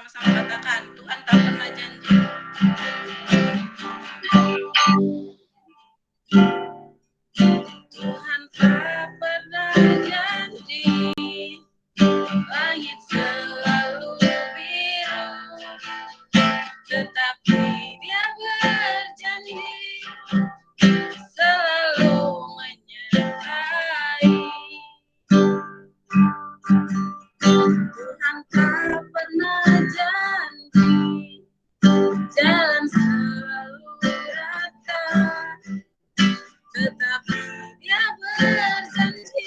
sama-sama katakan, Tuhan tak pernah janji. Tuhan tak pernah janji, langit selalu biru, tetapi Dia berjanji selalu menyertai. Tuhan tak pernah janji, jalan selalu rata, tetapi Dia berjanji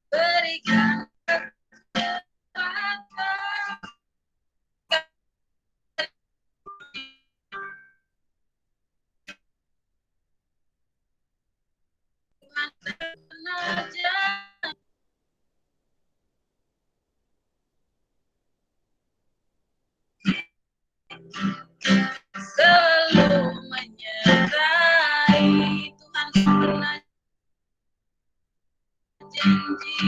berikan kekuatan. Tuhan tak pernah janji, selalu menyertai. Tuhan tak pernah janji,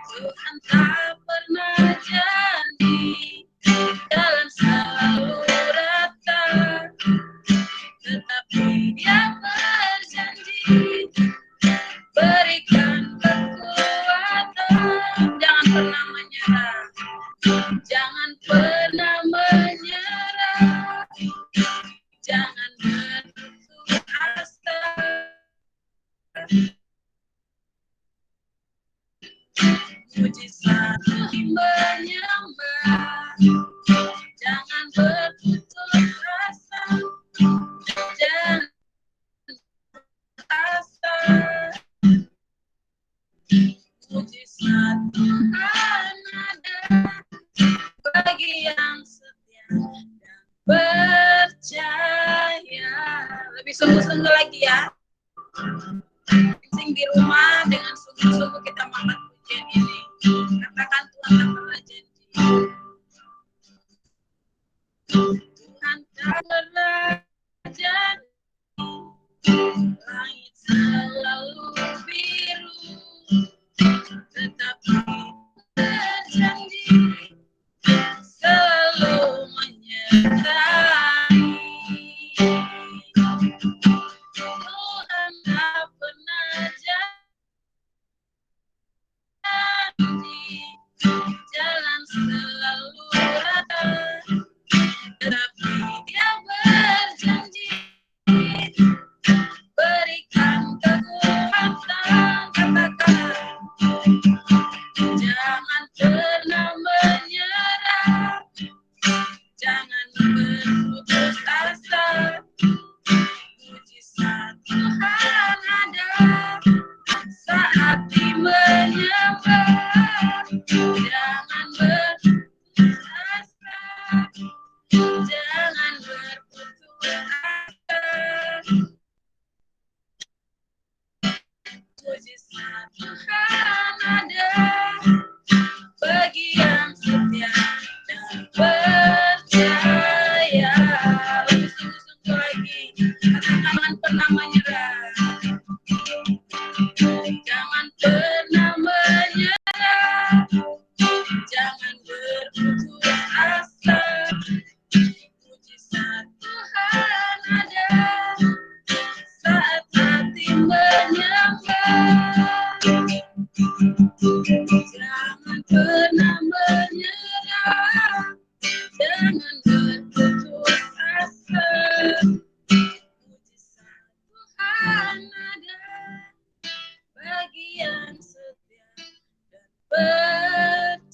Tuhan tak pernah janji, jalan selalu rata, tetapi Dia berjanji berikan kekuatan. Jangan pernah menyerah, jangan pernah menyerah, jangan berputus asa. Mujizat menyembah, jangan berputus asa, jangan asa. Mujizat Tuhan ada bagi yang setia dan percaya. Lebih sungguh-sungguh lagi ya. Sing di rumah dengan sungguh-sungguh kita mengangkat pujian ini. Katakan Tuhan tak pernah janji. Tuhan tak pernah janji, langit selalu biru, tetapi berjanji selalu menyertai. Tuhan tak pernah janji, jalan selalu rata, tetapi Dia berjanji berikan kekuatan. Katakan, jangan pernah menyerah, jangan berputus asa. Mujizat Tuhan ada saat menyembah, jangan berputus asa, jangan berputus asa. Mujizat Tuhan ada bagi yang setia dan percaya. Lebih sungguh-sungguh lagi, jangan pernah menyerah, jangan pernah menyerah, jangan berputus asa. Mujizat Tuhan ada saat hati menyembah, jangan pernah menyerah, jangan berputus asa. Mujizat Tuhan ada bagi yang setia dan percaya.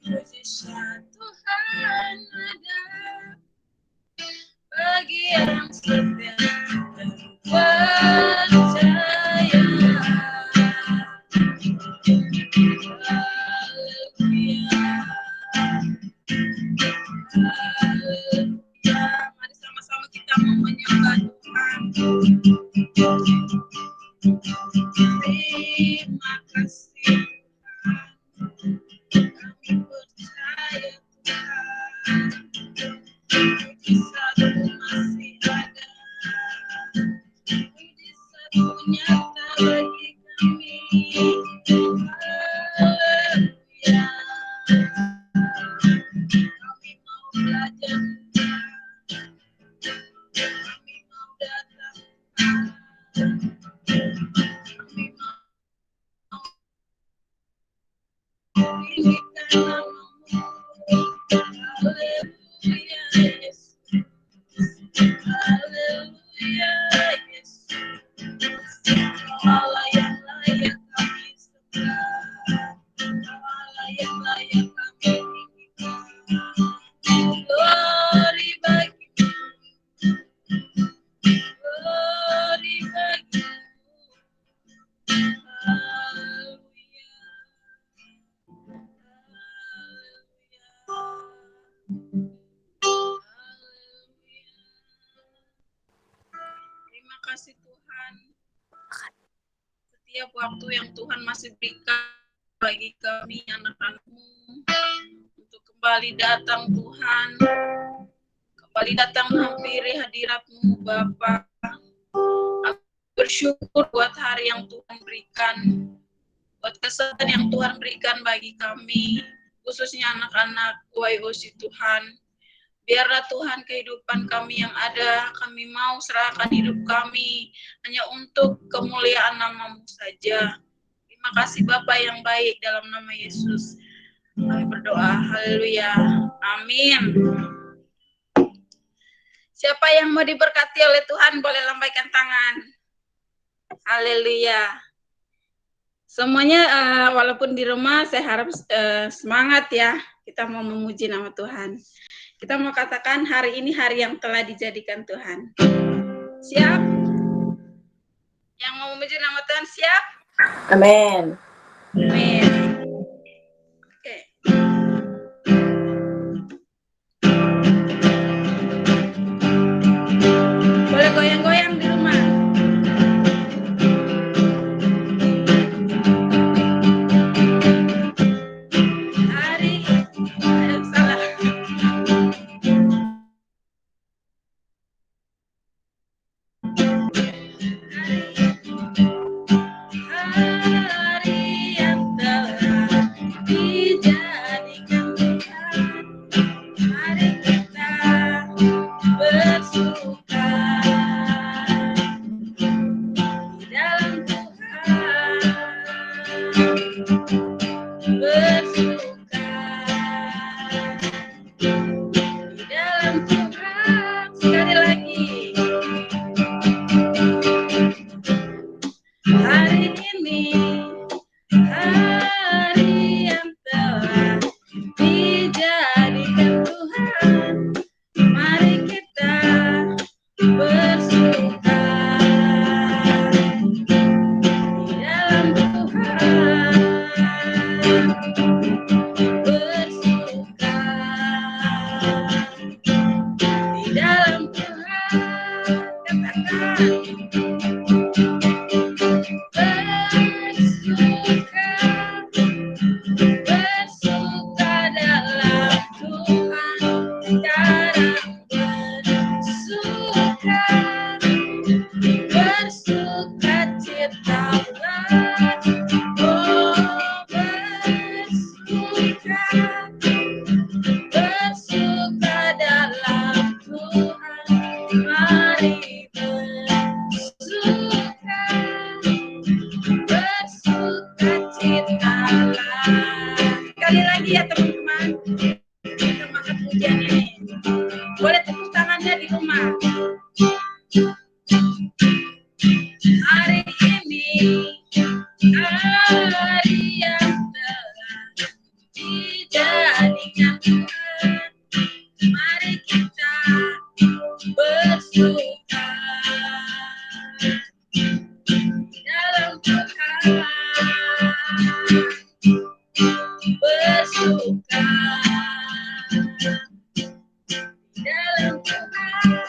Mujizat Tuhan ada bagi yang setia dan percaya. Haleluya. Mari sama-sama kita menyembah Tuhan. Terima kasih Tuhan, kami percaya Tuhan, mujizat-Mu masih ada, mujizat-Mu nyata bagi kami. Haleluya. Kami mau belajar, kami mau datang, kami mau meninggikan namamu. Haleluya Yesus. Haleluya Yesus. Allah yang layak kami sembah, Allah yang layak kami tinggikan. Glory bagimu, glory bagimu. Haleluya, haleluya. Terima kasih Tuhan. Setiap waktu yang Tuhan masih berikan bagi kami anak-anak-Mu untuk kembali datang Tuhan, kembali datang menghampiri hadirat-Mu Bapa. Aku bersyukur buat hari yang Tuhan berikan, buat kesempatan yang Tuhan berikan bagi kami, khususnya anak-anak YOC Tuhan. Biarlah Tuhan kehidupan kami yang ada, kami mau serahkan hidup kami hanya untuk kemuliaan nama-Mu saja. Terima kasih Bapa yang baik, dalam nama Yesus kami berdoa. Haleluya. Amin. Siapa yang mau diberkati oleh Tuhan boleh lambaikan tangan. Haleluya. Semuanya walaupun di rumah saya harap semangat ya. Kita mau memuji nama Tuhan. Kita mau katakan hari ini hari yang telah dijadikan Tuhan. Siap? Yang mau memuji nama Tuhan siap? Amin. Amin. Oke. Boleh goyang-goyang di rumah. Hari yang telah dijadikan Tuhan, mari kita bersuka di dalam Tuhan, bersuka di dalam Tuhan. Sekali lagi, hari ini hari yang telah dijadikan Tuhan, mari kita bersuka di dalam Tuhan, bersuka di dalam Tuhan. Katakan bersuka dalam Tuhan, sekarang bersuka, bersuka citalah, oh bersuka, bersuka dalam Tuhan, mari bersuka, bersuka citalah. Sekali lagi ya teman-teman, kita makan pujian ini. Boleh tepuk tangannya di rumah. Hari ini hari yang telah dijadikan Tuhan, mari kita bersuka dalam Tuhan, bersuka dalam Tuhan.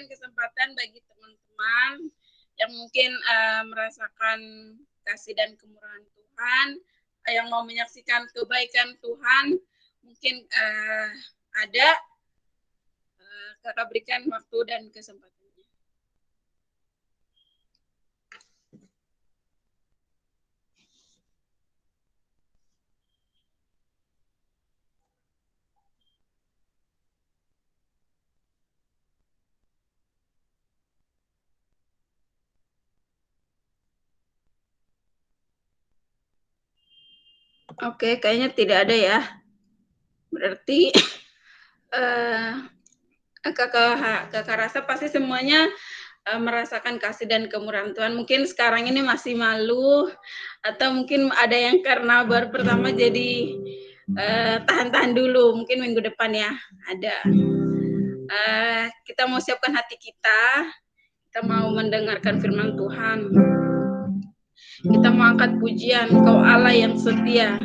berikan kesempatan bagi teman-teman yang mungkin merasakan kasih dan kemurahan Tuhan, yang mau menyaksikan kebaikan Tuhan, mungkin ada, kakak berikan waktu dan kesempatannya. Oke, kayaknya tidak ada ya. Berarti kakak rasa pasti semuanya merasakan kasih dan kemurahan Tuhan. Mungkin sekarang ini masih malu, atau mungkin ada yang karena baru pertama jadi tahan-tahan dulu, mungkin minggu depan ya ada. Kita mau siapkan hati kita mau mendengarkan firman Tuhan. Kita mau angkat pujian, Kau Allah yang setia.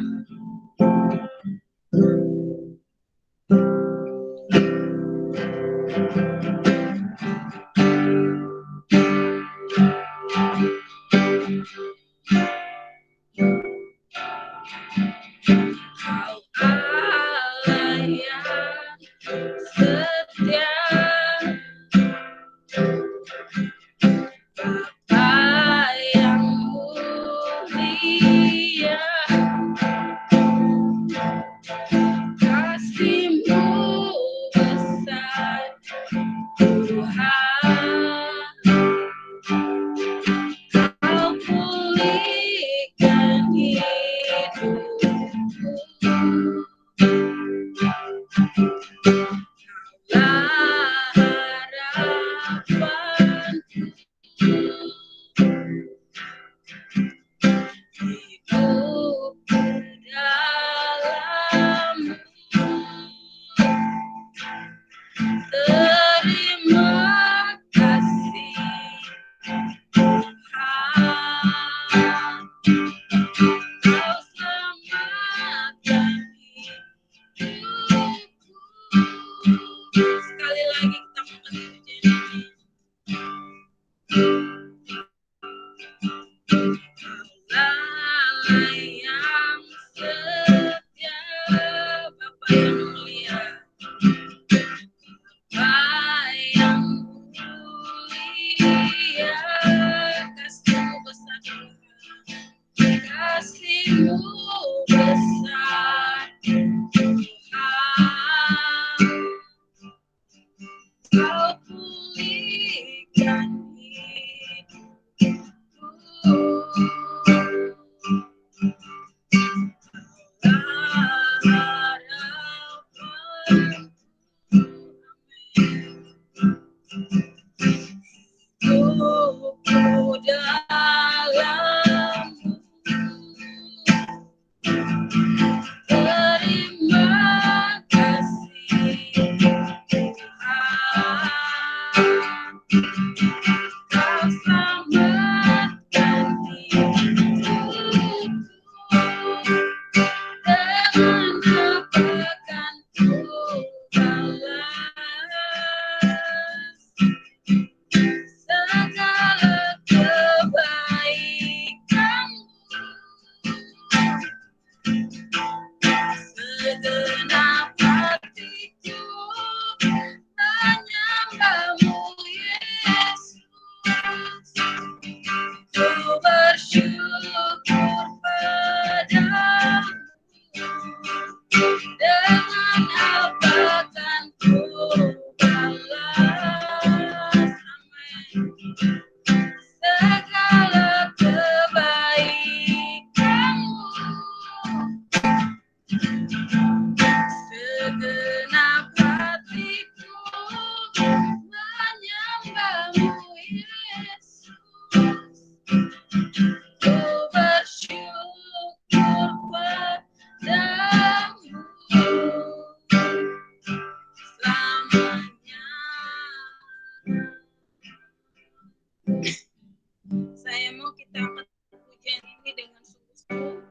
Saya mau kita angkat pujian ini dengan sungguh-sungguh.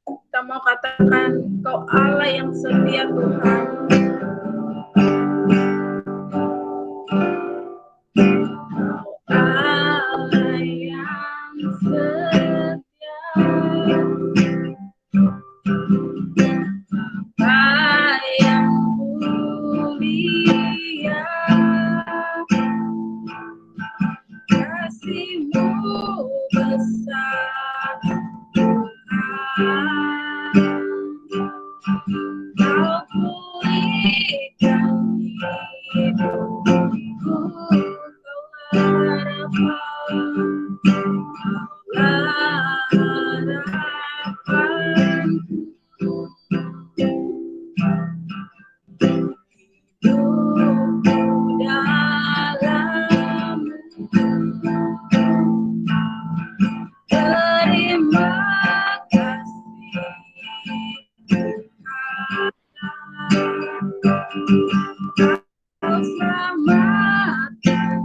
Kita mau katakan, Kau Allah yang setia Tuhan. Allah yang setia, Bapa yang mulia, kasih-Mu besar Tuhan. Kau pulihkan hidupku, Kau harapanku, hidupku dalam-Mu. Terima kasih Tuhan, Kau selamatkan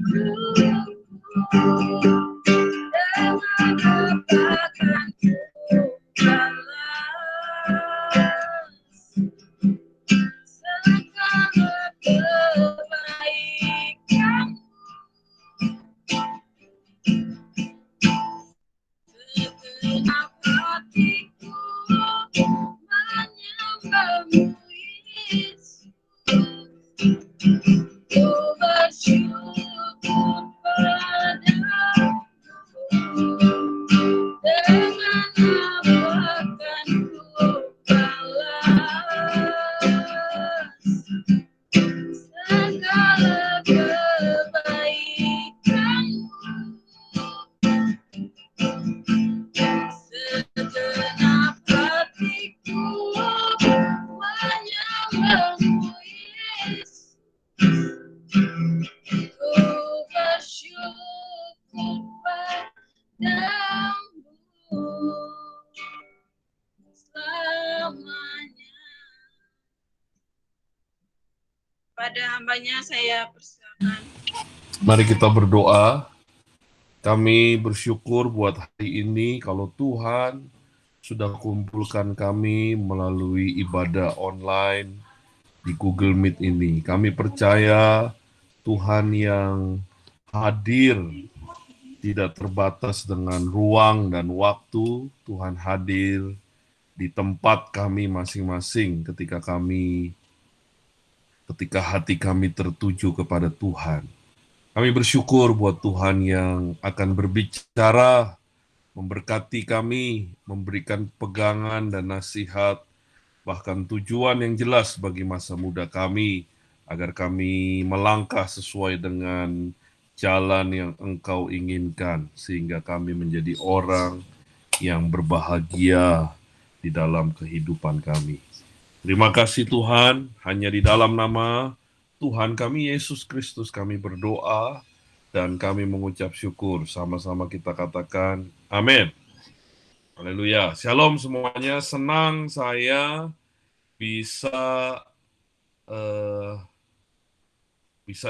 hidupku dengan katakan-Ku balas segala kebaikan. Segenap hatiku menyembah-Mu, Yesus. Ku bersyukur padamu dengan apa akan ku balas segala kebaikan-Mu. Segenap hatiku menyembah-Mu, Yesus. Ku bersyukur padamu selamanya. Pada hambanya saya persilakan. Mari kita berdoa. Kami bersyukur buat hari ini kalau Tuhan sudah kumpulkan kami melalui ibadah online di Google Meet ini. Kami percaya Tuhan yang hadir tidak terbatas dengan ruang dan waktu. Tuhan hadir di tempat kami masing-masing ketika hati kami tertuju kepada Tuhan. Kami bersyukur buat Tuhan yang akan berbicara, memberkati kami, memberikan pegangan dan nasihat, bahkan tujuan yang jelas bagi masa muda kami, agar kami melangkah sesuai dengan jalan yang Engkau inginkan, sehingga kami menjadi orang yang berbahagia di dalam kehidupan kami. Terima kasih Tuhan, hanya di dalam nama Tuhan kami Yesus Kristus kami berdoa dan kami mengucap syukur. Sama-sama kita katakan amin. Haleluya. Shalom semuanya, senang saya bisa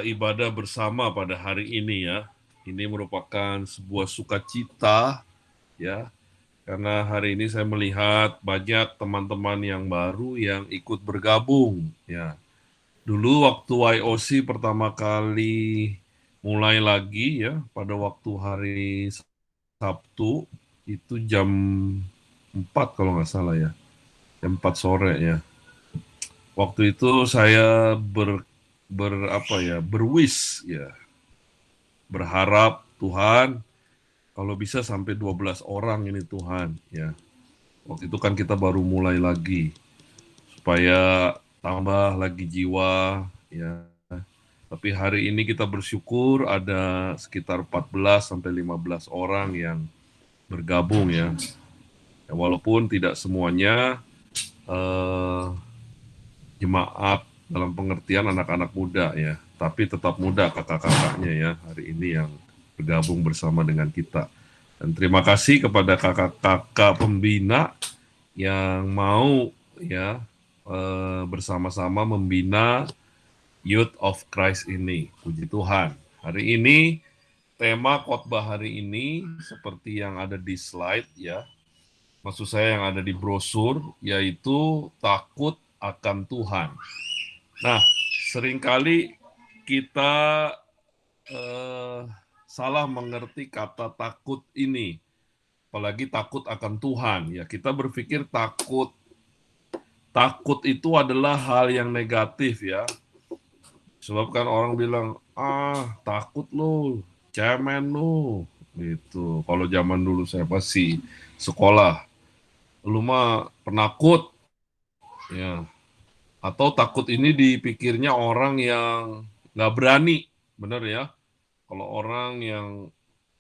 ibadah bersama pada hari ini ya. Ini merupakan sebuah sukacita ya. Karena hari ini saya melihat banyak teman-teman yang baru yang ikut bergabung ya. Dulu waktu YOC pertama kali mulai lagi ya, pada waktu hari Sabtu, itu jam 4 kalau nggak salah ya, jam 4 sore ya. Waktu itu saya berwis ya, berharap Tuhan kalau bisa sampai 12 orang ini Tuhan ya. Waktu itu kan kita baru mulai lagi, supaya tambah lagi jiwa ya. Tapi hari ini kita bersyukur ada sekitar 14 sampai 15 orang yang bergabung ya. Walaupun tidak semuanya jemaat dalam pengertian anak-anak muda ya, tapi tetap muda kakak-kakaknya ya hari ini yang bergabung bersama dengan kita. Dan terima kasih kepada kakak-kakak pembina yang mau ya bersama-sama membina Youth of Christ ini. Puji Tuhan. Hari ini tema khotbah hari ini seperti yang ada di slide ya. maksud saya yang ada di brosur, yaitu takut akan Tuhan. Nah, seringkali kita eh, salah mengerti kata takut ini, apalagi takut akan Tuhan. Ya, kita berpikir takut itu adalah hal yang negatif ya. Sebab kan orang bilang, takut lu, cemen lu, gitu. Kalau zaman dulu saya pasti sekolah, lu mah penakut, ya. Atau takut ini dipikirnya orang yang nggak berani, bener ya. Kalau orang yang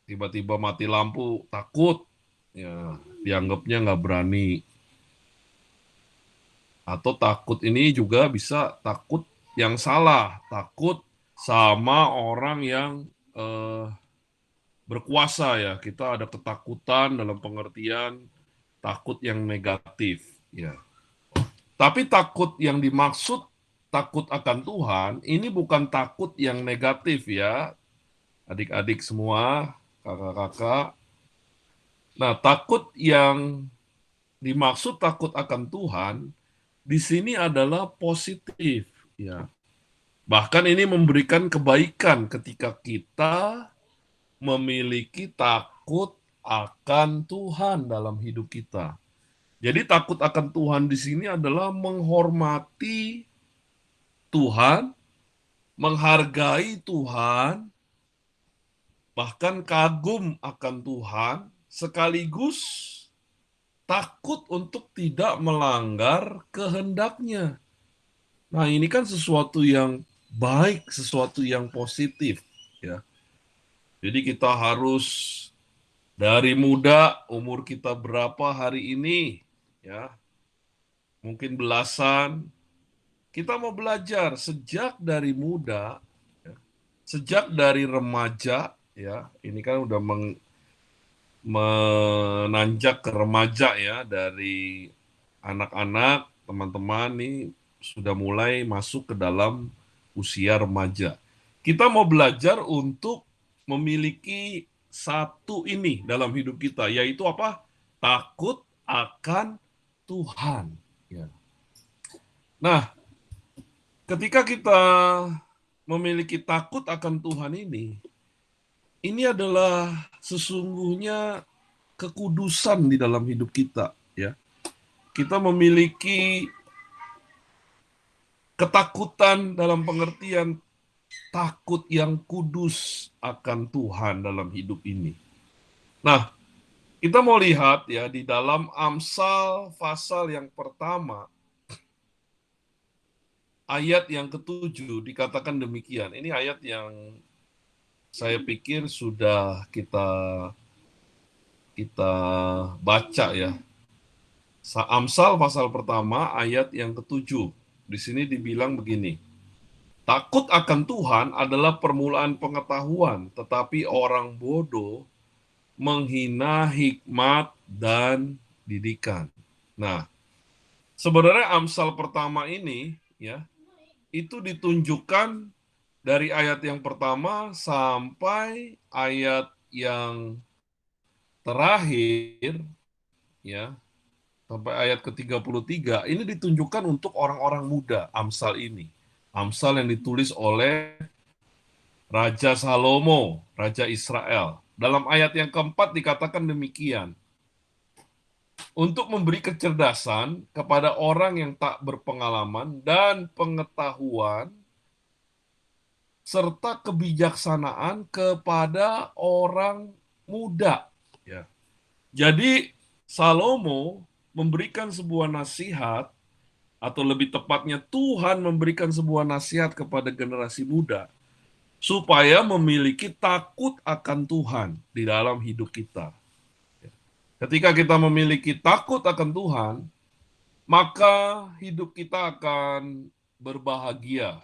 tiba-tiba mati lampu takut, ya dianggapnya nggak berani. Atau takut ini juga bisa takut yang salah, takut sama orang yang eh, berkuasa ya. Kita ada ketakutan dalam pengertian takut yang negatif ya. Tapi takut yang dimaksud takut akan Tuhan ini bukan takut yang negatif ya. Adik-adik semua, kakak-kakak. Nah, takut yang dimaksud takut akan Tuhan di sini adalah positif ya. Bahkan ini memberikan kebaikan ketika kita memiliki takut akan Tuhan dalam hidup kita. Jadi takut akan Tuhan di sini adalah menghormati Tuhan, menghargai Tuhan, bahkan kagum akan Tuhan, sekaligus takut untuk tidak melanggar kehendaknya. Nah, ini kan sesuatu yang baik, sesuatu yang positif, ya. Jadi kita harus dari muda, umur kita berapa hari ini, ya, mungkin belasan, kita mau belajar sejak dari muda, ya, sejak dari remaja, ya, ini kan udah menanjak ke remaja ya, dari anak-anak, teman-teman nih sudah mulai masuk ke dalam usia remaja. Kita mau belajar untuk memiliki satu ini dalam hidup kita, yaitu apa? Takut akan Tuhan. Ya. Nah, ketika kita memiliki takut akan Tuhan ini adalah sesungguhnya kekudusan di dalam hidup kita, ya. Kita memiliki ketakutan dalam pengertian takut yang kudus akan Tuhan dalam hidup ini. Nah, kita mau lihat ya di dalam Amsal pasal yang pertama ayat yang ketujuh dikatakan demikian. Ini ayat yang saya pikir sudah kita baca ya. Amsal pasal pertama ayat yang ketujuh. Di sini dibilang begini. Takut akan Tuhan adalah permulaan pengetahuan, tetapi orang bodoh menghina hikmat dan didikan. Nah, sebenarnya Amsal pertama ini ya, itu ditunjukkan dari ayat yang pertama sampai ayat yang terakhir ya, sampai ayat ke-33 ini ditunjukkan untuk orang-orang muda Amsal ini. Amsal yang ditulis oleh Raja Salomo, Raja Israel. Dalam ayat yang keempat dikatakan demikian. Untuk memberi kecerdasan kepada orang yang tak berpengalaman dan pengetahuan serta kebijaksanaan kepada orang muda. Ya. Jadi Salomo memberikan sebuah nasihat, atau lebih tepatnya Tuhan memberikan sebuah nasihat kepada generasi muda supaya memiliki takut akan Tuhan di dalam hidup kita. Ketika kita memiliki takut akan Tuhan, maka hidup kita akan berbahagia.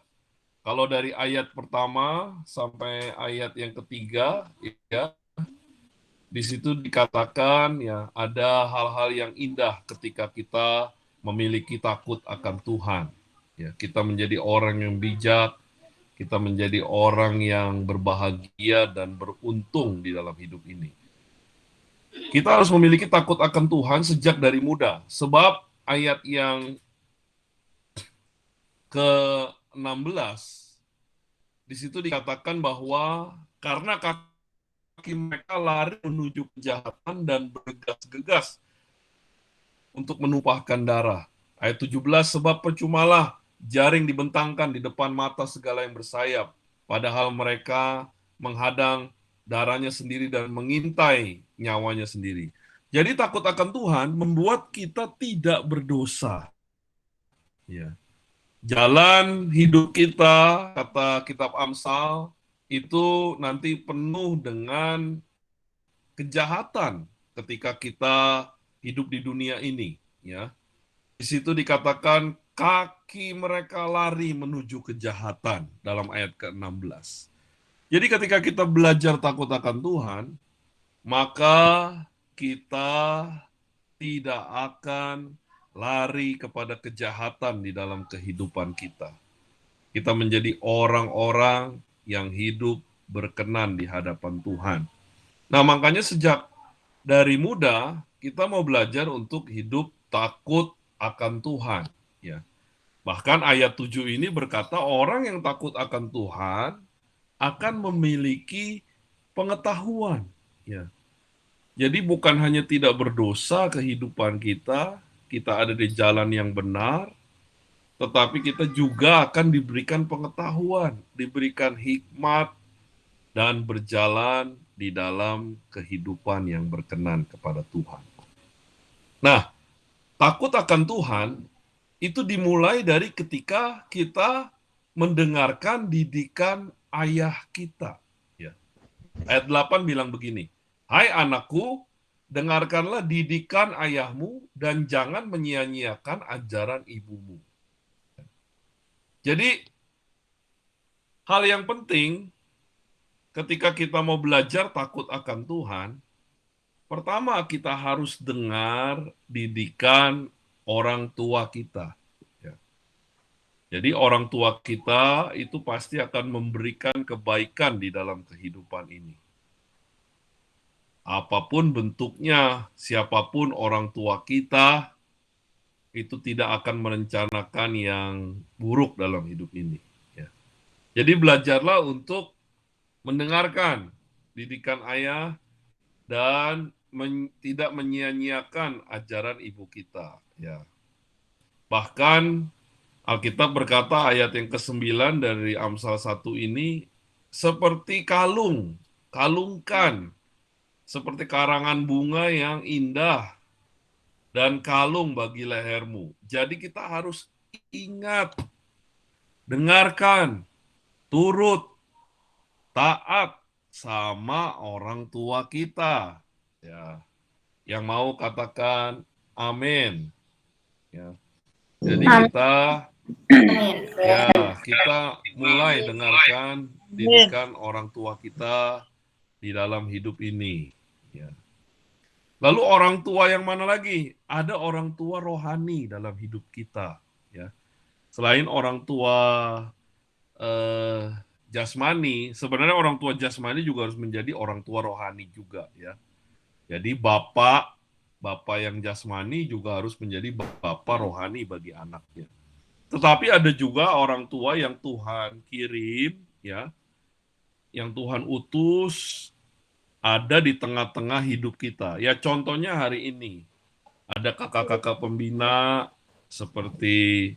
Kalau dari ayat pertama sampai ayat yang ketiga, ya, di situ dikatakan ya ada hal-hal yang indah ketika kita memiliki takut akan Tuhan. Ya, kita menjadi orang yang bijak, kita menjadi orang yang berbahagia dan beruntung di dalam hidup ini. Kita harus memiliki takut akan Tuhan sejak dari muda. Sebab ayat yang ke-16, di situ dikatakan bahwa karena kaki mereka lari menuju kejahatan dan bergegas-gegas untuk menumpahkan darah. Ayat 17, sebab percumalah jaring dibentangkan di depan mata segala yang bersayap, padahal mereka menghadang darahnya sendiri dan mengintai nyawanya sendiri. Jadi takut akan Tuhan membuat kita tidak berdosa. Ya. Jalan hidup kita, kata kitab Amsal, itu nanti penuh dengan kejahatan ketika kita hidup di dunia ini. Ya, di situ dikatakan kaki mereka lari menuju kejahatan dalam ayat ke-16. Jadi ketika kita belajar takut akan Tuhan, maka kita tidak akan lari kepada kejahatan di dalam kehidupan kita. Kita menjadi orang-orang yang hidup berkenan di hadapan Tuhan. Nah, makanya sejak dari muda kita mau belajar untuk hidup takut akan Tuhan, ya. Bahkan ayat 7 ini berkata orang yang takut akan Tuhan akan memiliki pengetahuan, ya. Jadi bukan hanya tidak berdosa kehidupan kita, kita ada di jalan yang benar, tetapi kita juga akan diberikan pengetahuan, diberikan hikmat dan berjalan di dalam kehidupan yang berkenan kepada Tuhan. Nah, takut akan Tuhan itu dimulai dari ketika kita mendengarkan didikan ayah kita. Ya. Ayat 8 bilang begini, hai anakku, dengarkanlah didikan ayahmu dan jangan menyia-nyiakan ajaran ibumu. Jadi, hal yang penting ketika kita mau belajar takut akan Tuhan, pertama kita harus dengar didikan orang tua kita. Ya. Jadi orang tua kita itu pasti akan memberikan kebaikan di dalam kehidupan ini. Apapun bentuknya, siapapun orang tua kita, itu tidak akan merencanakan yang buruk dalam hidup ini. Ya. Jadi belajarlah untuk mendengarkan didikan ayah dan tidak menyia-nyiakan ajaran ibu kita. Ya. Bahkan Alkitab berkata ayat yang ke-9 dari Amsal 1 ini, seperti kalung, kalungkan, seperti karangan bunga yang indah dan kalung bagi lehermu. Jadi kita harus ingat, dengarkan, turut, taat sama orang tua kita. Ya, yang mau katakan amin. Ya. Jadi kita kita mulai dengarkan didikan orang tua kita di dalam hidup ini. Ya. Lalu orang tua yang mana lagi? Ada orang tua rohani dalam hidup kita. Ya. Selain orang tua eh, jasmani, sebenarnya orang tua jasmani juga harus menjadi orang tua rohani juga. Ya. Jadi bapak yang jasmani juga harus menjadi bapak rohani bagi anaknya. Tetapi ada juga orang tua yang Tuhan kirim, ya, yang Tuhan utus ada di tengah-tengah hidup kita. Ya contohnya hari ini, ada kakak-kakak pembina seperti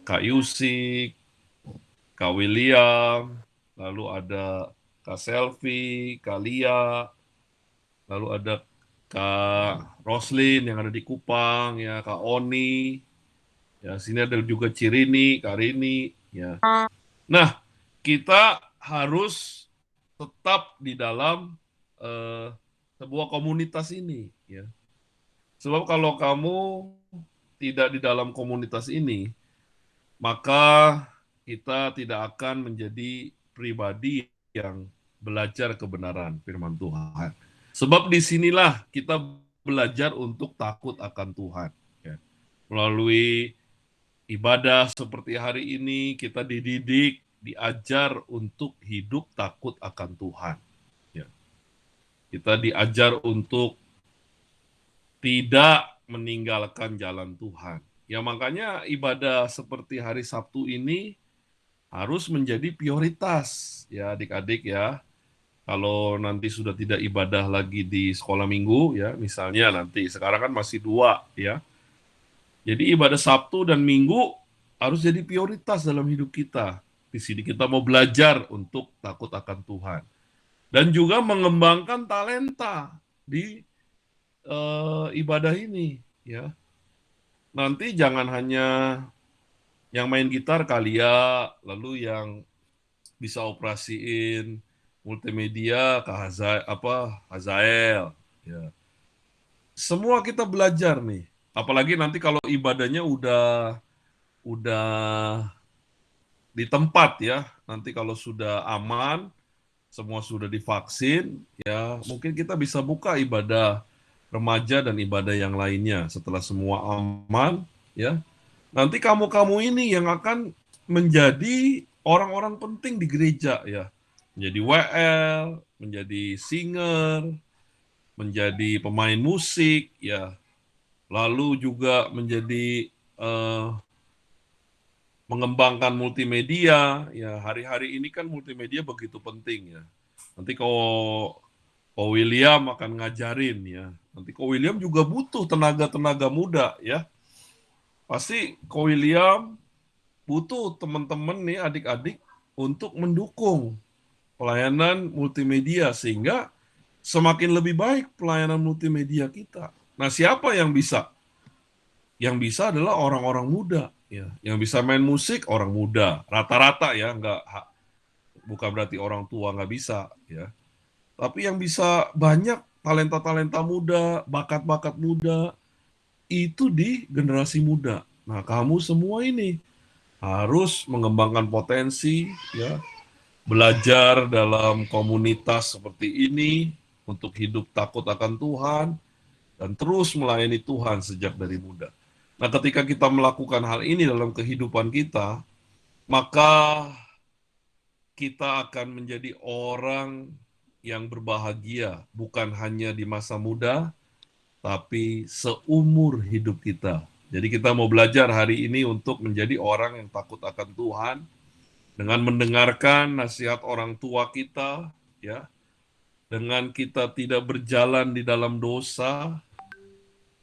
Kak Yusik, Kak William, lalu ada Kak Selvi, Kak Lia, lalu ada Kak Roslin yang ada di Kupang, ya Kak Oni, ya sini ada juga Cirini, Kak Rini, ya. Nah, kita harus tetap di dalam eh, sebuah komunitas ini, ya. Sebab kalau kamu tidak di dalam komunitas ini, maka kita tidak akan menjadi pribadi yang belajar kebenaran firman Tuhan. Sebab disinilah kita belajar untuk takut akan Tuhan. Ya. Melalui ibadah seperti hari ini, kita dididik, diajar untuk hidup takut akan Tuhan. Ya. Kita diajar untuk tidak meninggalkan jalan Tuhan. Ya makanya ibadah seperti hari Sabtu ini harus menjadi prioritas ya adik-adik ya. Kalau nanti sudah tidak ibadah lagi di sekolah minggu ya, misalnya nanti sekarang kan masih 2 ya. Jadi ibadah Sabtu dan Minggu harus jadi prioritas dalam hidup kita. Di sini kita mau belajar untuk takut akan Tuhan dan juga mengembangkan talenta di ibadah ini ya. Nanti jangan hanya yang main gitar kali ya, lalu yang bisa operasiin multimedia ke Hazael ya. Semua kita belajar nih. Apalagi nanti kalau ibadahnya udah di tempat ya. Nanti kalau sudah aman, semua sudah divaksin, ya mungkin kita bisa buka ibadah remaja dan ibadah yang lainnya setelah semua aman, ya. Nanti kamu-kamu ini yang akan menjadi orang-orang penting di gereja, ya. Menjadi WL, menjadi singer, menjadi pemain musik, ya. Lalu juga menjadi eh, mengembangkan multimedia, ya hari-hari ini kan multimedia begitu penting ya. Nanti kalau Ko William akan ngajarin ya. Nanti Ko William juga butuh tenaga-tenaga muda ya. Pasti Ko William butuh teman-teman nih adik-adik untuk mendukung pelayanan multimedia sehingga semakin lebih baik pelayanan multimedia kita. Nah, siapa yang bisa? Yang bisa adalah orang-orang muda ya. Yang bisa main musik orang muda, rata-rata ya, enggak bukan berarti orang tua nggak bisa ya. Tapi yang bisa banyak talenta-talenta muda, bakat-bakat muda itu di generasi muda. Nah, kamu semua ini harus mengembangkan potensi ya, belajar dalam komunitas seperti ini untuk hidup takut akan Tuhan dan terus melayani Tuhan sejak dari muda. Nah, ketika kita melakukan hal ini dalam kehidupan kita, maka kita akan menjadi orang yang berbahagia, bukan hanya di masa muda, tapi seumur hidup kita. Jadi kita mau belajar hari ini untuk menjadi orang yang takut akan Tuhan, dengan mendengarkan nasihat orang tua kita, ya, dengan kita tidak berjalan di dalam dosa,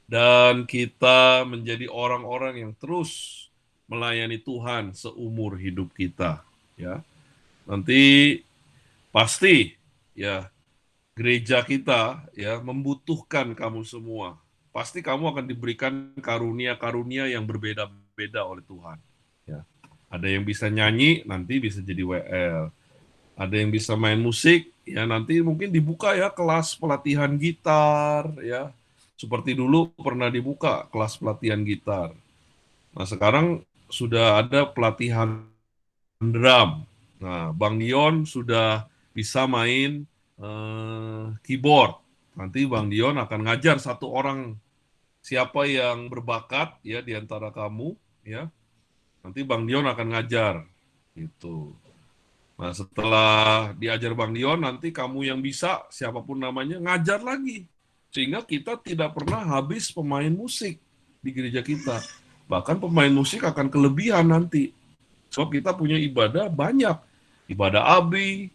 dan kita menjadi orang-orang yang terus melayani Tuhan seumur hidup kita. Ya, nanti pasti ya gereja kita ya membutuhkan kamu semua. Pasti kamu akan diberikan karunia-karunia yang berbeda-beda oleh Tuhan. Ya. Ada yang bisa nyanyi, nanti bisa jadi WL. Ada yang bisa main musik, ya nanti mungkin dibuka ya kelas pelatihan gitar, ya. Seperti dulu pernah dibuka kelas pelatihan gitar. Nah sekarang sudah ada pelatihan drum. Nah, Bang Dion sudah bisa main keyboard. Nanti Bang Dion akan ngajar satu orang siapa yang berbakat ya di antara kamu ya. Nanti Bang Dion akan ngajar gitu. Nah, setelah diajar Bang Dion nanti kamu yang bisa siapapun namanya ngajar lagi. Sehingga kita tidak pernah habis pemain musik di gereja kita. Bahkan pemain musik akan kelebihan nanti. Sebab kita punya ibadah banyak. Ibadah abi,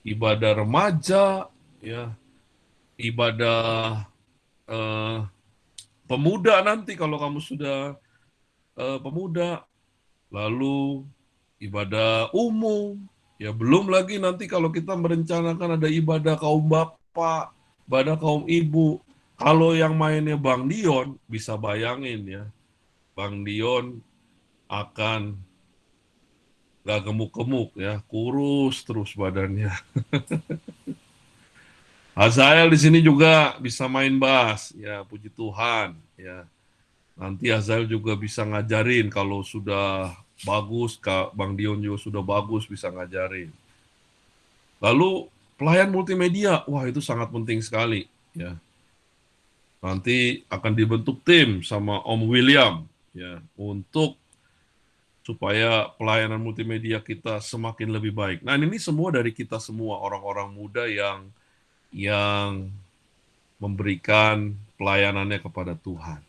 ibadah remaja, ya, ibadah eh, pemuda nanti kalau kamu sudah pemuda, lalu ibadah umum, ya belum lagi nanti kalau kita merencanakan ada ibadah kaum bapak, ibadah kaum ibu. Kalau yang mainnya Bang Dion, bisa bayangin ya, Bang Dion akan gak gemuk-gemuk ya, kurus terus badannya. Hazael di sini juga bisa main bass, ya puji Tuhan, ya. Nanti Hazael juga bisa ngajarin kalau sudah bagus, Kak Bang Dion juga sudah bagus bisa ngajarin. Lalu pelayan multimedia, wah itu sangat penting sekali, ya. Nanti akan dibentuk tim sama Om William, ya, untuk supaya pelayanan multimedia kita semakin lebih baik. Nah ini semua dari kita semua orang-orang muda yang yang memberikan pelayanannya kepada Tuhan.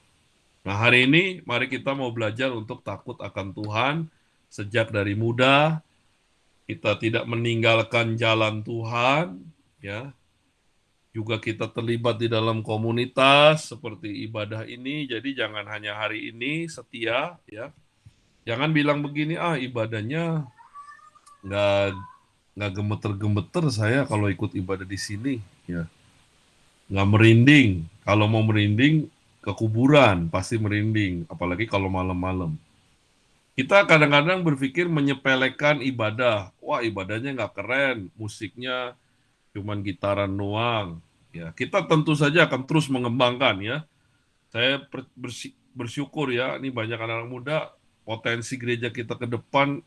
Nah, hari ini mari kita mau belajar untuk takut akan Tuhan sejak dari muda. Kita tidak meninggalkan jalan Tuhan, ya. Juga kita terlibat di dalam komunitas seperti ibadah ini. Jadi jangan hanya hari ini setia, ya. Jangan bilang begini, ibadahnya nggak nggak gemeter-gemeter saya kalau ikut ibadah di sini, ya. Nggak merinding. Kalau mau merinding ke kuburan pasti merinding, apalagi kalau malam-malam. Kita kadang-kadang berpikir menyepelekan ibadah. Wah, ibadahnya nggak keren, musiknya cuman gitaran doang. Ya, kita tentu saja akan terus mengembangkan, ya. Saya bersyukur, ya, ini banyak anak-anak muda, potensi gereja kita ke depan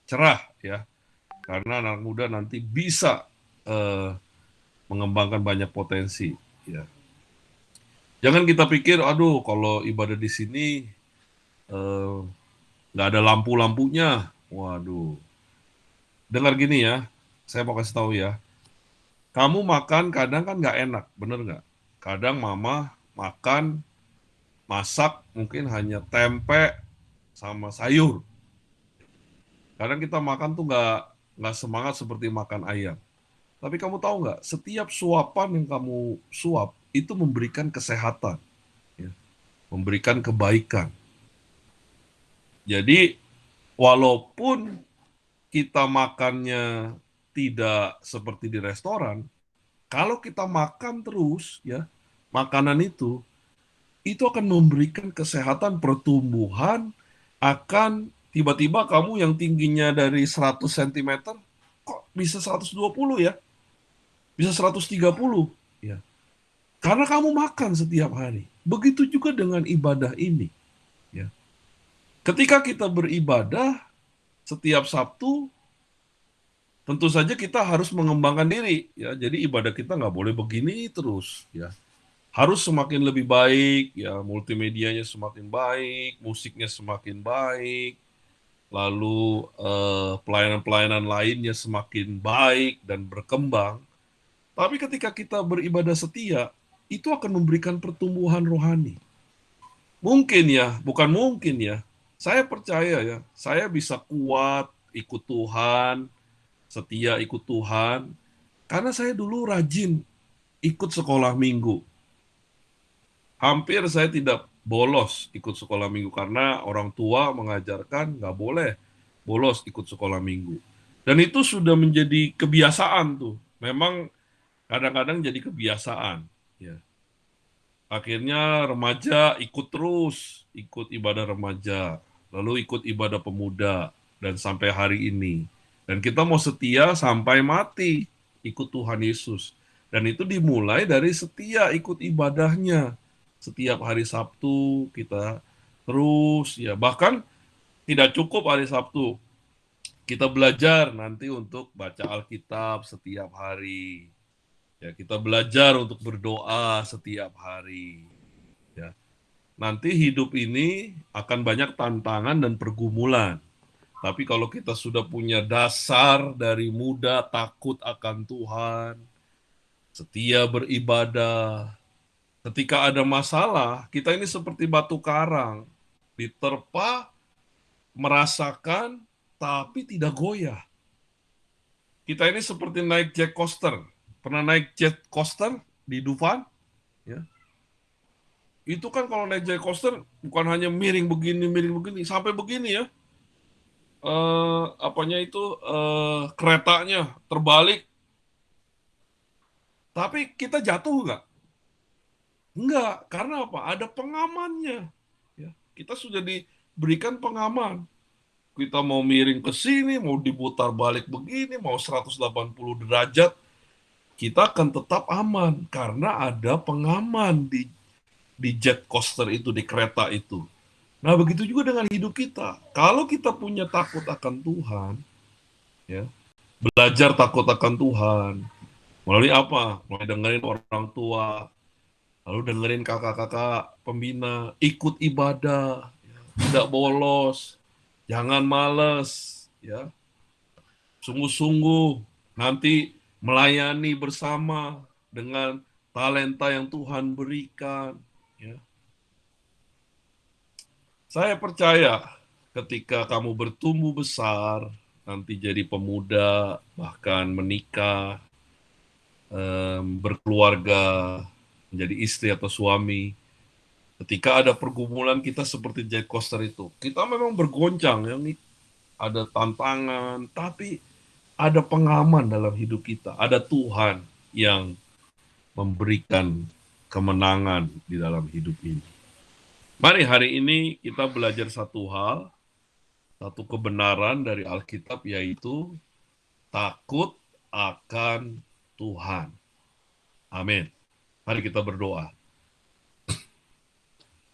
cerah, ya. Karena anak muda nanti bisa mengembangkan banyak potensi, ya. Jangan kita pikir, aduh, kalau ibadah di sini eh, nggak ada lampu-lampunya. Waduh. Dengar gini, ya, saya mau kasih tahu, ya. Kamu makan kadang kan nggak enak, bener nggak? Kadang mama makan, masak mungkin hanya tempe sama sayur. Kadang kita makan tuh nggak semangat seperti makan ayam. Tapi kamu tahu nggak, setiap suapan yang kamu suap itu memberikan kesehatan, ya, memberikan kebaikan. Jadi walaupun kita makannya tidak seperti di restoran, kalau kita makan terus, ya, makanan itu akan memberikan kesehatan pertumbuhan, akan tiba-tiba kamu yang tingginya dari 100 cm kok bisa 120, ya? Bisa 130, ya. Karena kamu makan setiap hari. Begitu juga dengan ibadah ini, ya. Ketika kita beribadah setiap Sabtu, tentu saja kita harus mengembangkan diri, ya. Jadi ibadah kita nggak boleh begini terus, ya. Harus semakin lebih baik, ya, multimedianya semakin baik, musiknya semakin baik, lalu pelayanan-pelayanan lainnya semakin baik dan berkembang. Tapi ketika kita beribadah setia, itu akan memberikan pertumbuhan rohani. Mungkin, ya, bukan mungkin, ya. Saya percaya, ya, saya bisa kuat ikut Tuhan, setia ikut Tuhan, karena saya dulu rajin ikut sekolah minggu. Hampir saya tidak bolos ikut sekolah minggu karena orang tua mengajarkan nggak boleh bolos ikut sekolah minggu. Dan itu sudah menjadi kebiasaan tuh. Memang kadang-kadang jadi kebiasaan, ya. Akhirnya remaja ikut terus, ikut ibadah remaja, lalu ikut ibadah pemuda, dan sampai hari ini. Dan kita mau setia sampai mati ikut Tuhan Yesus. Dan itu dimulai dari setia ikut ibadahnya. Setiap hari Sabtu kita terus, ya, bahkan tidak cukup hari Sabtu. Kita belajar nanti untuk baca Alkitab setiap hari. Ya, kita belajar untuk berdoa setiap hari. Ya. Nanti hidup ini akan banyak tantangan dan pergumulan. Tapi kalau kita sudah punya dasar dari muda takut akan Tuhan, setia beribadah, ketika ada masalah, kita ini seperti batu karang, diterpa, merasakan, tapi tidak goyah. Kita ini seperti naik jet coaster. Pernah naik jet coaster di Dufan? Ya. Itu kan kalau naik jet coaster bukan hanya miring begini, sampai begini, ya. Keretanya terbalik. Tapi kita jatuh nggak? Enggak, karena apa? Ada pengamannya. Ya. Kita sudah diberikan pengaman. Kita mau miring ke sini, mau diputar balik begini, mau 180 derajat, kita akan tetap aman karena ada pengaman di jet coaster itu, di kereta itu. Nah, begitu juga dengan hidup kita. Kalau kita punya takut akan Tuhan, ya, belajar takut akan Tuhan, melalui apa? Melalui dengerin orang tua, lalu dengerin kakak-kakak pembina, ikut ibadah, ya, tidak bolos, jangan males, ya, sungguh-sungguh, nanti melayani bersama dengan talenta yang Tuhan berikan. Ya. Saya percaya ketika kamu bertumbuh besar, nanti jadi pemuda, bahkan menikah, berkeluarga, menjadi istri atau suami, ketika ada pergumulan kita seperti Jack Coaster itu, kita memang bergoncang, yang ada tantangan, tapi ada pengaman dalam hidup kita, ada Tuhan yang memberikan kemenangan di dalam hidup ini. Mari hari ini kita belajar satu hal, satu kebenaran dari Alkitab, yaitu takut akan Tuhan. Amin. Mari kita berdoa.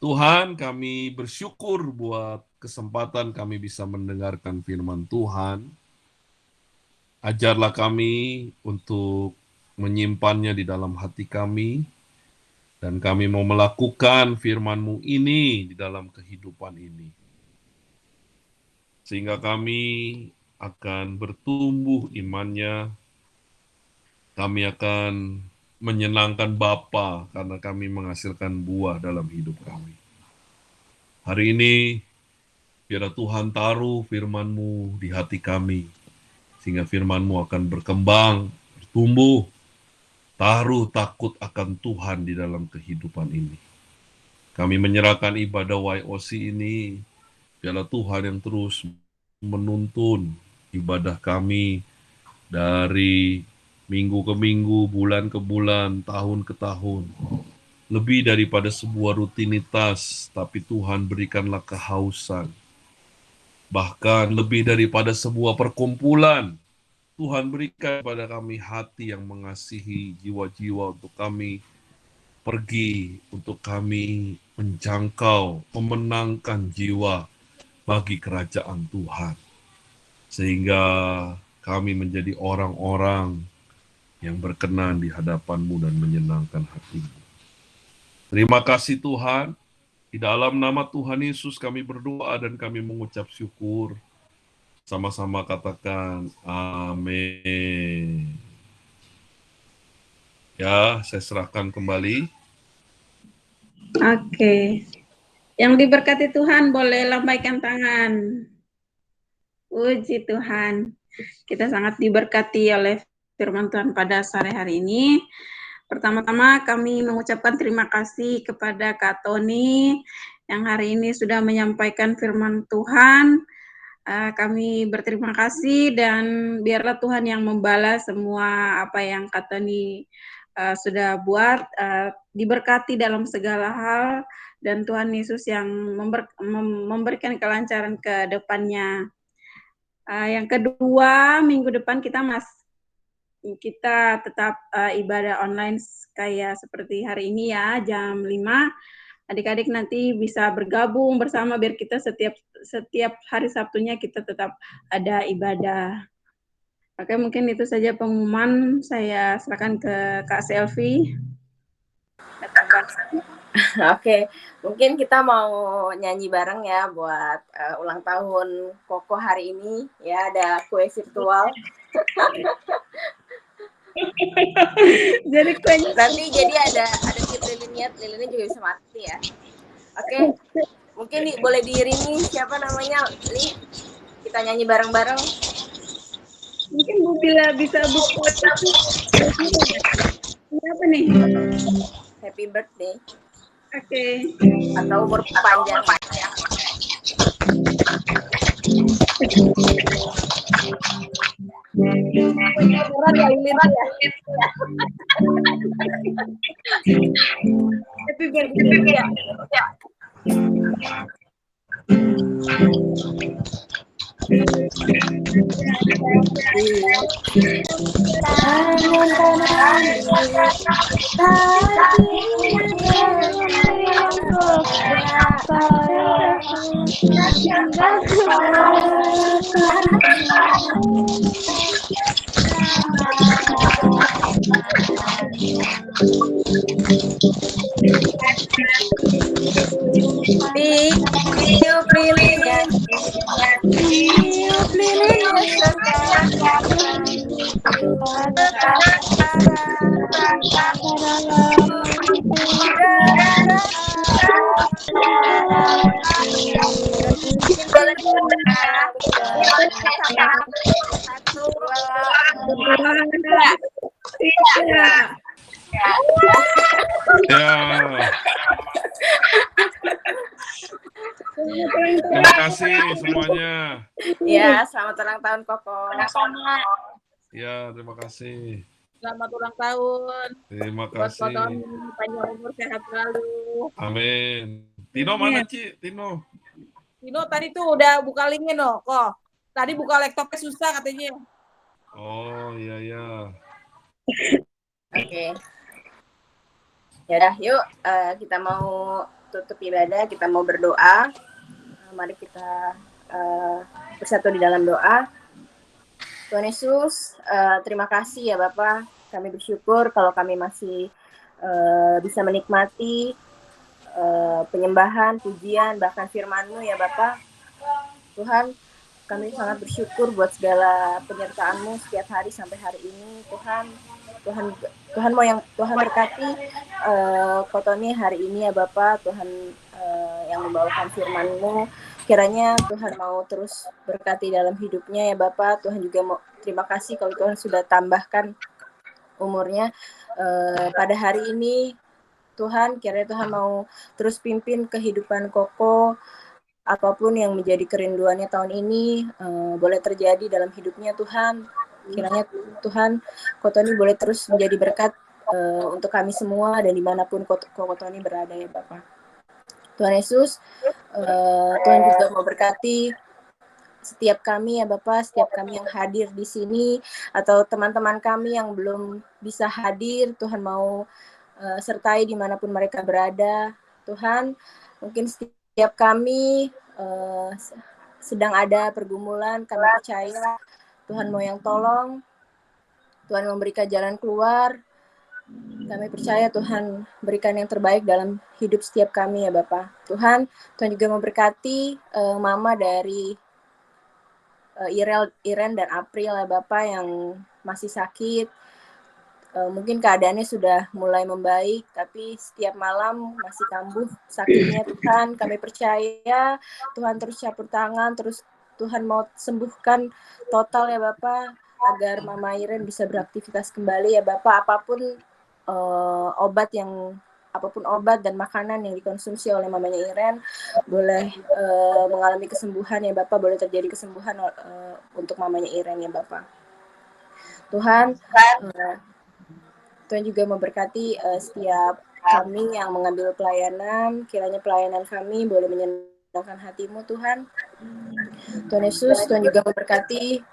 Tuhan, kami bersyukur buat kesempatan kami bisa mendengarkan firman Tuhan. Ajarlah kami untuk menyimpannya di dalam hati kami, dan kami mau melakukan firman-Mu ini di dalam kehidupan ini. Sehingga kami akan bertumbuh imannya, kami akan menyenangkan Bapa karena kami menghasilkan buah dalam hidup kami. Hari ini, biarlah Tuhan taruh firman-Mu di hati kami, sehingga firman-Mu akan berkembang, bertumbuh, taruh takut akan Tuhan di dalam kehidupan ini. Kami menyerahkan ibadah YOC ini, biarlah Tuhan yang terus menuntun ibadah kami dari minggu ke minggu, bulan ke bulan, tahun ke tahun. Lebih daripada sebuah rutinitas, tapi Tuhan berikanlah kehausan. Bahkan lebih daripada sebuah perkumpulan, Tuhan berikan kepada kami hati yang mengasihi jiwa-jiwa untuk kami pergi, untuk kami menjangkau, memenangkan jiwa bagi kerajaan Tuhan. Sehingga kami menjadi orang-orang yang berkenan di hadapan-Mu dan menyenangkan hati-Mu. Terima kasih Tuhan. Di dalam nama Tuhan Yesus kami berdoa dan kami mengucap syukur. Sama-sama katakan amin. Ya, saya serahkan kembali. Oke. Yang diberkati Tuhan boleh lambaikan tangan. Puji Tuhan. Kita sangat diberkati oleh firman Tuhan pada sore hari ini. Pertama-tama kami mengucapkan terima kasih kepada Kak Tony yang hari ini sudah menyampaikan firman Tuhan. Kami berterima kasih dan biarlah Tuhan yang membalas semua apa yang Kak Tony sudah buat, diberkati dalam segala hal, dan Tuhan Yesus yang memberikan kelancaran ke depannya. Yang kedua, minggu depan kita tetap ibadah online kayak seperti hari ini ya, jam 5. Adik-adik nanti bisa bergabung bersama biar kita setiap hari Sabtunya kita tetap ada ibadah. Oke, mungkin itu saja pengumuman. Saya serahkan ke Kak Selvi. Oke, mungkin kita mau nyanyi bareng ya buat ulang tahun Koko hari ini. Ya, ada kue virtual. Jadi kuenya nanti jadi ada lilinnya juga bisa mati ya. Oke, mungkin boleh diiringi siapa namanya, Li? Kita nyanyi bareng-bareng. Mungkin Bu Bila bisa buka. Apa nih? Happy birthday. Oke. Atau umur panjang. Berat ya, Lilin ya. Happy birthday ya. Tiup lilinnya, tiup lilinnya sekarang. Mungkin boleh ya. Satu, dua, Ya. Terima kasih semuanya. ya, selamat ulang tahun Koko. Sama-sama. Ya, terima kasih. Selamat ulang tahun. Terima Buat kasih. Kotoni, panjang umur, sehat selalu. Amin. Tino mana, Ci? Tino. Tino tadi tuh udah buka linknya no, kok. Tadi buka laptopnya susah katanya. Oh, iya, iya. Oke. Ya udah, yuk kita mau tutup ibadah, kita mau berdoa. Mari kita bersatu di dalam doa. Tuhan Yesus, terima kasih ya Bapak. Kami bersyukur kalau kami masih bisa menikmati penyembahan, pujian, bahkan firman-Mu ya Bapak. Tuhan, kami sangat bersyukur buat segala penyertaan-Mu setiap hari sampai hari ini. Tuhan mau yang Tuhan berkati Kotoni hari ini ya Bapak. Tuhan yang membawakan firman-Mu. Kiranya Tuhan mau terus berkati dalam hidupnya ya Bapak. Tuhan juga mau terima kasih kalau Tuhan sudah tambahkan umurnya pada hari ini. Tuhan, kiranya Tuhan mau terus pimpin kehidupan Koko. Apapun yang menjadi kerinduannya tahun ini boleh terjadi dalam hidupnya Tuhan. Kiranya Tuhan, Kotoni boleh terus menjadi berkat untuk kami semua dan dimanapun Kotoni berada ya Bapak. Tuhan Yesus, Tuhan juga mau berkati setiap kami ya Bapak, setiap kami yang hadir di sini atau teman-teman kami yang belum bisa hadir, Tuhan mau sertai dimanapun mereka berada. Tuhan, mungkin setiap kami sedang ada pergumulan, kami percaya Tuhan mau yang tolong, Tuhan memberikan jalan keluar. Kami percaya Tuhan berikan yang terbaik dalam hidup setiap kami ya Bapak. Tuhan juga memberkati Mama dari Iren dan April ya Bapak yang masih sakit. Mungkin keadaannya sudah mulai membaik, tapi setiap malam masih kambuh sakitnya Tuhan. Kami percaya Tuhan terus campur tangan, terus Tuhan mau sembuhkan total ya Bapak, agar Mama Iren bisa beraktivitas kembali ya Bapak. Apapun obat dan makanan yang dikonsumsi oleh mamanya Iren boleh mengalami kesembuhan ya Bapak, boleh terjadi kesembuhan untuk mamanya Iren ya Bapak. Tuhan juga memberkati setiap kami yang mengambil pelayanan, kiranya pelayanan kami boleh menyenangkan hati-Mu Tuhan. Tuhan Yesus, Tuhan juga memberkati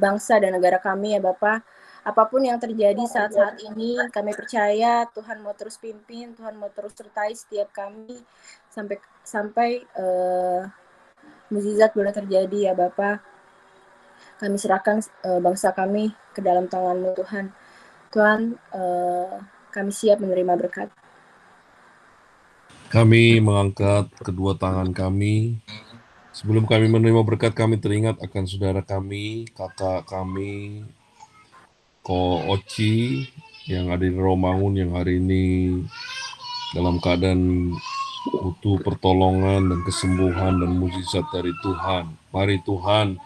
bangsa dan negara kami ya Bapak. Apapun yang terjadi saat-saat ini, kami percaya Tuhan mau terus pimpin, Tuhan mau terus sertai setiap kami sampai mukjizat boleh terjadi ya Bapak. Kami serahkan bangsa kami ke dalam tangan-Mu Tuhan. Tuhan, kami siap menerima berkat. Kami mengangkat kedua tangan kami. Sebelum kami menerima berkat, kami teringat akan saudara kami, kakak kami, Ko Oci, yang ada di Romangun, yang hari ini dalam keadaan butuh pertolongan dan kesembuhan dan mukjizat dari Tuhan. Mari Tuhan,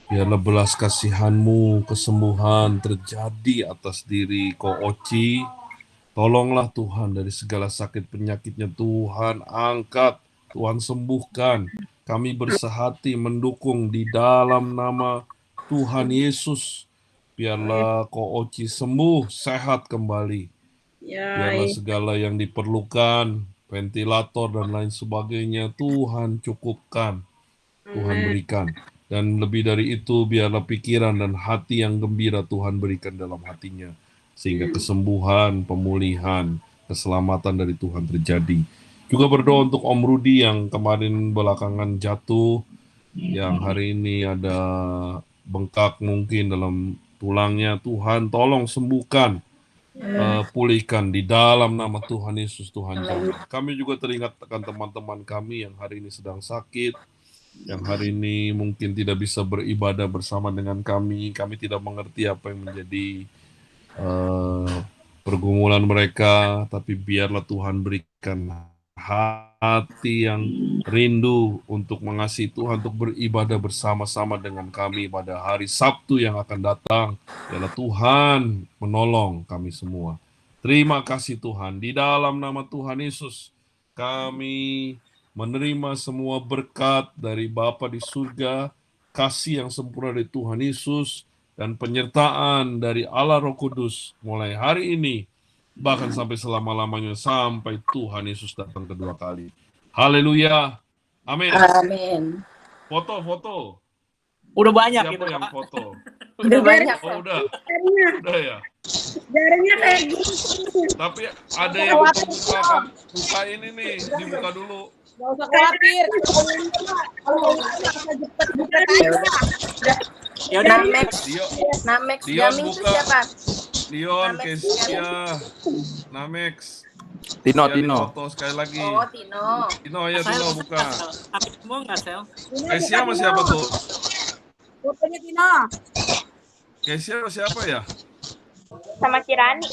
biarlah belas kasihan-Mu, kesembuhan terjadi atas diri Ko Oci. Tolonglah Tuhan dari segala sakit penyakitnya, Tuhan angkat, Tuhan sembuhkan. Kami bersehati mendukung di dalam nama Tuhan Yesus. Biarlah Ko Oci sembuh, sehat kembali. Biarlah segala yang diperlukan, ventilator dan lain sebagainya, Tuhan cukupkan, Tuhan berikan. Dan lebih dari itu, biarlah pikiran dan hati yang gembira Tuhan berikan dalam hatinya. Sehingga kesembuhan, pemulihan, keselamatan dari Tuhan terjadi. Juga berdoa untuk Om Rudi yang kemarin belakangan jatuh, yang hari ini ada bengkak mungkin dalam tulangnya. Tuhan tolong sembuhkan, pulihkan di dalam nama Tuhan Yesus, Tuhan jamah. Kami juga teringat akan teman-teman kami yang hari ini sedang sakit, yang hari ini mungkin tidak bisa beribadah bersama dengan kami. Kami tidak mengerti apa yang menjadi pergumulan mereka, tapi biarlah Tuhan berikan hati yang rindu untuk mengasihi Tuhan, untuk beribadah bersama-sama dengan kami pada hari Sabtu yang akan datang. Biarlah Tuhan menolong kami semua. Terima kasih Tuhan, di dalam nama Tuhan Yesus, kami menerima semua berkat dari Bapa di surga, kasih yang sempurna dari Tuhan Yesus, dan penyertaan dari Allah Roh Kudus mulai hari ini, bahkan sampai selama-lamanya, sampai Tuhan Yesus datang kedua kali. Haleluya. Amin. Amin. Foto. Udah banyak Siapa gitu, yang Pak. foto? Udah banyak. Oh, udah ya. Jarinya kayak gini. Tapi ada yang belum buka ini nih, dibuka dulu. Gak usah khawatir. Ya udah. Namex Dion Jamin itu buka. siapa? Leon, Namex Kesia, Namex. Tino. Foto sekali lagi. Oh, Tino. Tino, ya Tino buka. Tapi mau nggak, Sel? Kesia sama siapa tuh? Fotonya Tino. Kesia sama siapa ya? Sama Kirani.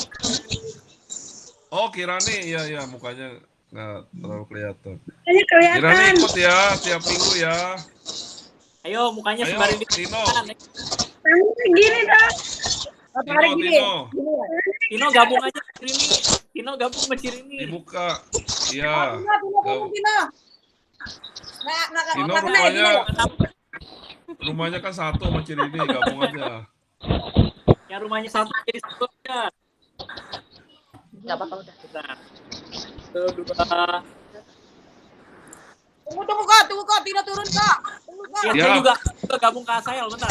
Oh, Kirani, iya, mukanya nggak terlalu kelihatan. Kayaknya kelihatan. Kirani ikut ya, tiap minggu ya. Ayo, mukanya Ayo, sembarin di Tino. Tangannya gini dah. Tarik gini. Tino gabung aja sama Cirini. Tino gabung sama Cirini. Dibuka. Iya. Tino. Tino rumahnya kan satu sama Cirini, gabung aja. Ya rumahnya satu jadi satu ya. Enggak apa-apa udah. Satu, dua. Tunggu kak, Tino turun kak. Ya, Ya. saya juga gabung ke Asael, bentar.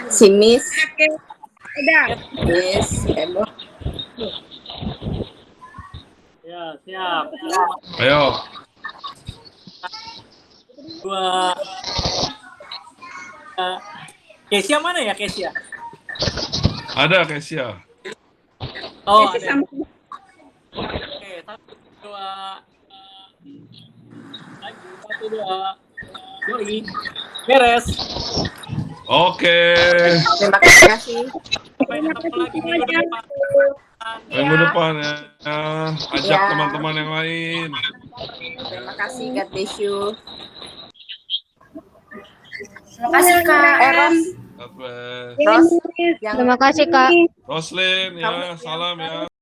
Si Miss. Udah. Miss Emo. Ya, siap. Ayo. Dua. Kesia mana ya, Kesia? Ada Kesia. Oh, ada. Oke, satu, dua. Lagi, satu, dua. Yoi. Beres. Oke. Terima kasih. Sampai ketemu lagi minggu depan. Minggu depan ya. Ajak Ya. teman-teman yang lain. Terima kasih, God bless you. Terima kasih Kak Eros. God bless. Ros yang Terima kasih, Kak. Roslyn ya, salam ya.